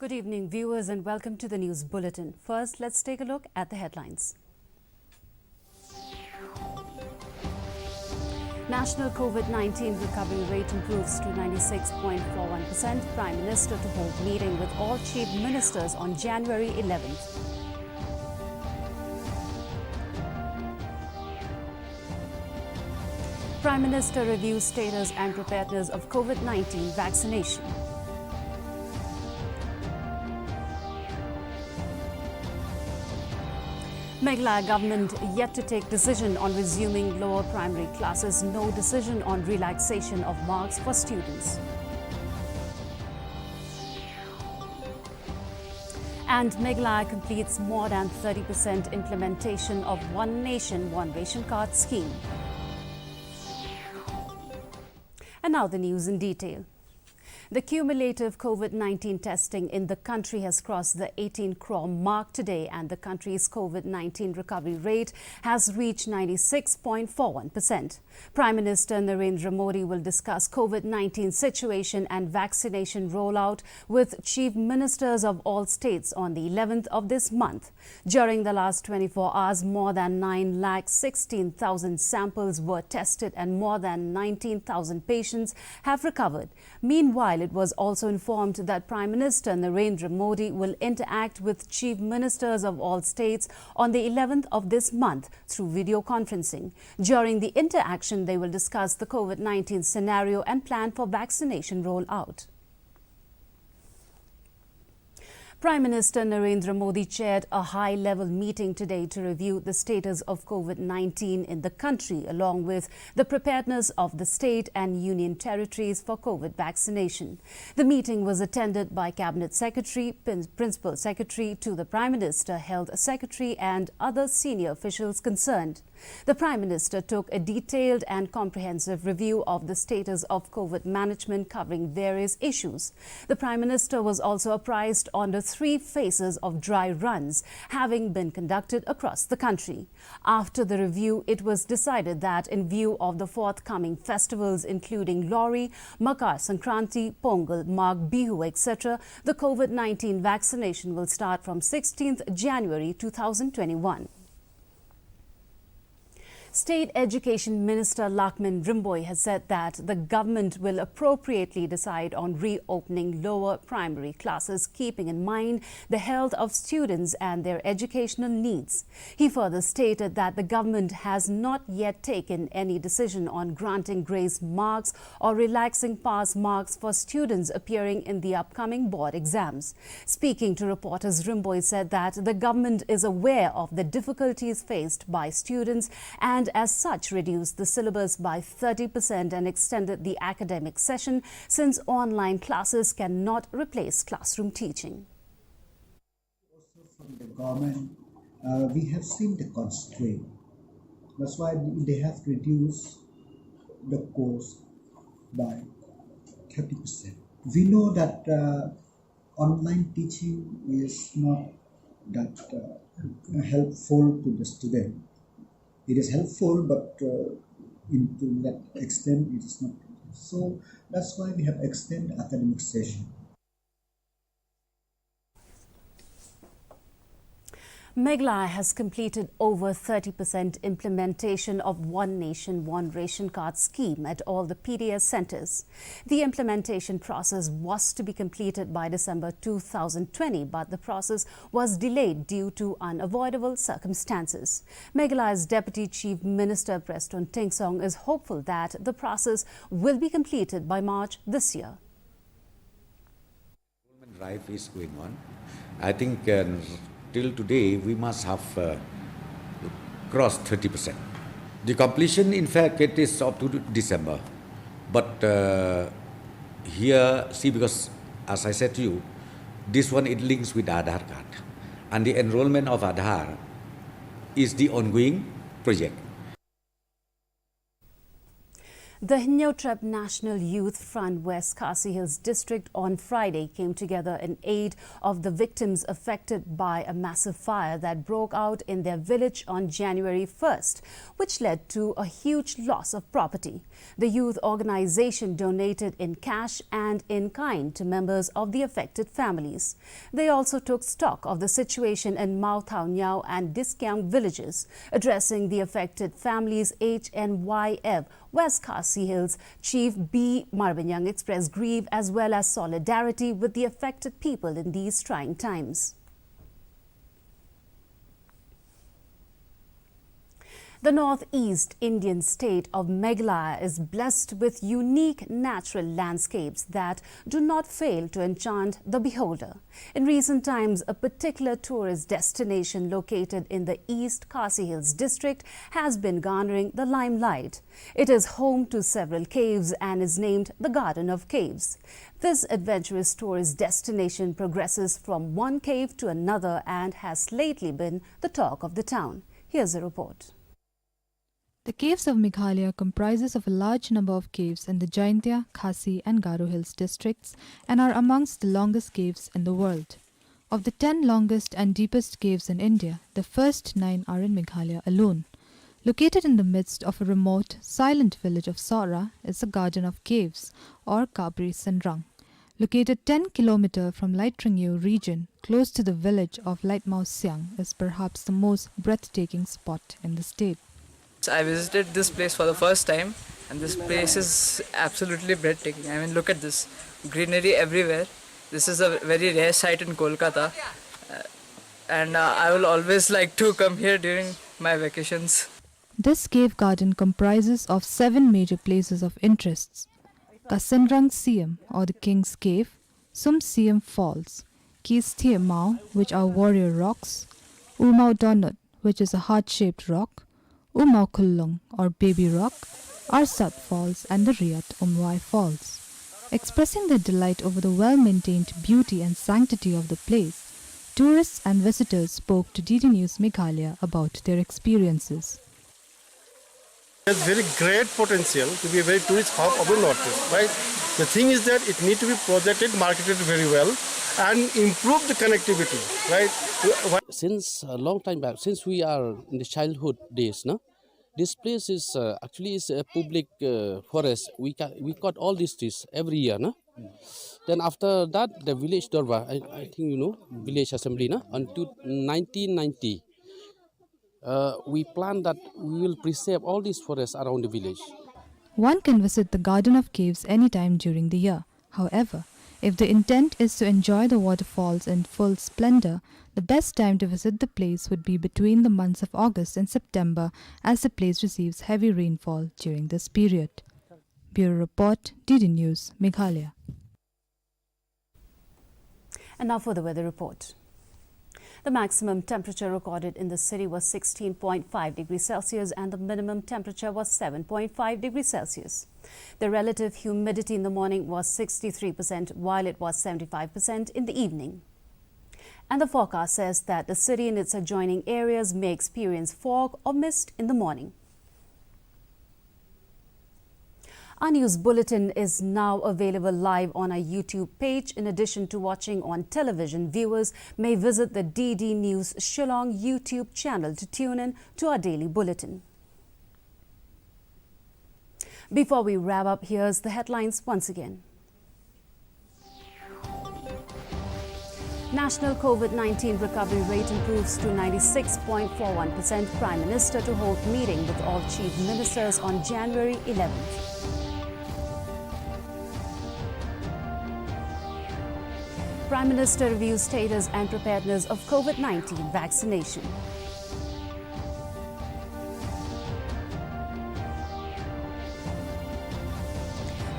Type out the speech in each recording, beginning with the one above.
Good evening, viewers, and welcome to the News Bulletin. First, let's take a look at the headlines. National COVID-19 recovery rate improves to 96.41%. Prime Minister to hold meeting with all chief ministers on January 11th. Prime Minister reviews status and preparedness of COVID-19 vaccination. Meghalaya government yet to take decision on resuming lower primary classes. No decision on relaxation of marks for students. And Meghalaya completes more than 30% implementation of One Nation, One Ration Card scheme. And now the news in detail. The cumulative COVID-19 testing in the country has crossed the 18 crore mark today, and the country's COVID-19 recovery rate has reached 96.41%. Prime Minister Narendra Modi will discuss COVID-19 situation and vaccination rollout with chief ministers of all states on the 11th of this month. During the last 24 hours, more than 9,16,000 samples were tested and more than 19,000 patients have recovered. Meanwhile, it was also informed that Prime Minister Narendra Modi will interact with chief ministers of all states on the 11th of this month through video conferencing. During the interaction, they will discuss the COVID-19 scenario and plan for vaccination rollout. Prime Minister Narendra Modi chaired a high-level meeting today to review the status of COVID-19 in the country, along with the preparedness of the state and union territories for COVID vaccination. The meeting was attended by Cabinet Secretary, Principal Secretary to the Prime Minister, Health Secretary and other senior officials concerned. The Prime Minister took a detailed and comprehensive review of the status of COVID management, covering various issues. The Prime Minister was also apprised on the 3 phases of dry runs having been conducted across the country. After the review, it was decided that in view of the forthcoming festivals including Lori, Makar Sankranti, Pongal, Magh Bihu, etc., the COVID-19 vaccination will start from 16th January 2021. State Education Minister Lakmin Rimboy has said that the government will appropriately decide on reopening lower primary classes, keeping in mind the health of students and their educational needs. He further stated that the government has not yet taken any decision on granting grace marks or relaxing pass marks for students appearing in the upcoming board exams. Speaking to reporters, Rimboy said that the government is aware of the difficulties faced by students and as such reduced the syllabus by 30% and extended the academic session, since online classes cannot replace classroom teaching. Also from the government, we have seen the constraint. That's why they have reduced the course by 30%. We know that online teaching is not that helpful to the student. It is helpful, but into that extent, it is not. So that's why we have extended academic session. Meghalaya has completed over 30% implementation of One Nation, One Ration Card scheme at all the PDS centres. The implementation process was to be completed by December 2020, but the process was delayed due to unavoidable circumstances. Meghalaya's Deputy Chief Minister Preston Tingsong is hopeful that the process will be completed by March this year. Drive is going on. I think till today, we must have crossed 30%. The completion, in fact, it is up to December. But here, see, because as I said to you, this one, it links with Aadhaar card. And the enrollment of Aadhaar is the ongoing project. The Hinyotrep National Youth Front West Khasi Hills District on Friday came together in aid of the victims affected by a massive fire that broke out in their village on January 1st, which led to a huge loss of property. The youth organization donated in cash and in kind to members of the affected families. They also took stock of the situation in Mau Thau Nyau and Diskyang villages, addressing the affected families. HNYF West Khasi Hills Chief B. Marbinyang expressed grief as well as solidarity with the affected people in these trying times. The northeast Indian state of Meghalaya is blessed with unique natural landscapes that do not fail to enchant the beholder. In recent times, a particular tourist destination located in the East Khasi Hills district has been garnering the limelight. It is home to several caves and is named the Garden of Caves. This adventurous tourist destination progresses from one cave to another and has lately been the talk of the town. Here's a report. The caves of Meghalaya comprises of a large number of caves in the Jaintia, Khasi and Garo Hills districts and are amongst the longest caves in the world. Of the 10 longest and deepest caves in India, the first 9 are in Meghalaya alone. Located in the midst of a remote, silent village of Saura is the Garden of Caves or Kabri Sandrang. Located 10 km from Laitringyu region, close to the village of Laitmau Siang, is perhaps the most breathtaking spot in the state. I visited this place for the first time and this place is absolutely breathtaking. I mean, look at this greenery everywhere. This is a very rare sight in Kolkata and I will always like to come here during my vacations. This cave garden comprises of 7 major places of interests: Kasandrang Siam or the King's Cave, Sum Siam Falls, Kisthie Mau, which are warrior rocks, Umau Donut, which is a heart-shaped rock, Umau Kullung or Baby Rock, Arsat Falls and the Riyat Umwai Falls. Expressing their delight over the well-maintained beauty and sanctity of the place, tourists and visitors spoke to DD News Meghalaya about their experiences. There's very great potential to be a very tourist hub of the Northeast, right? The thing is that it needs to be projected, marketed very well and improve the connectivity, right? Since a long time back, since we are in the childhood days, no? This place is actually is a public forest. We cut all these trees every year, no? Then after that, the village Dorba, I think you know, village assembly, no? Until 1990, we plan that we will preserve all these forests around the village. One can visit the Garden of Caves anytime during the year. However, if the intent is to enjoy the waterfalls in full splendor, the best time to visit the place would be between the months of August and September, as the place receives heavy rainfall during this period. Bureau Report, DD News, Meghalaya. And now for the weather report. The maximum temperature recorded in the city was 16.5 degrees Celsius and the minimum temperature was 7.5 degrees Celsius. The relative humidity in the morning was 63%, while it was 75% in the evening. And the forecast says that the city and its adjoining areas may experience fog or mist in the morning. Our news bulletin is now available live on our YouTube page. In addition to watching on television, viewers may visit the DD News Shillong YouTube channel to tune in to our daily bulletin. Before we wrap up, here's the headlines once again. National COVID-19 recovery rate improves to 96.41%. Prime Minister to hold meeting with all chief ministers on January 11th. Prime Minister reviews status and preparedness of COVID-19 vaccination.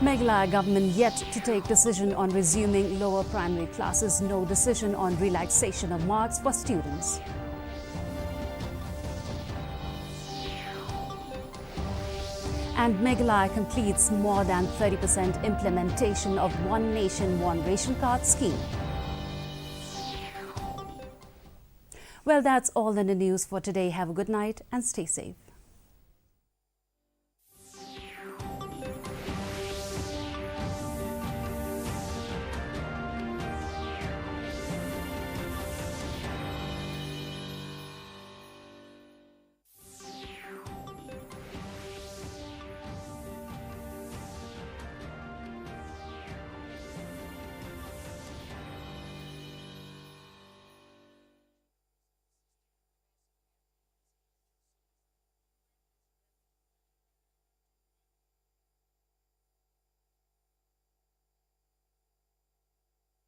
Meghalaya government yet to take decision on resuming lower primary classes. No decision on relaxation of marks for students. And Meghalaya completes more than 30% implementation of One Nation, One Ration Card scheme. Well, that's all in the news for today. Have a good night and stay safe.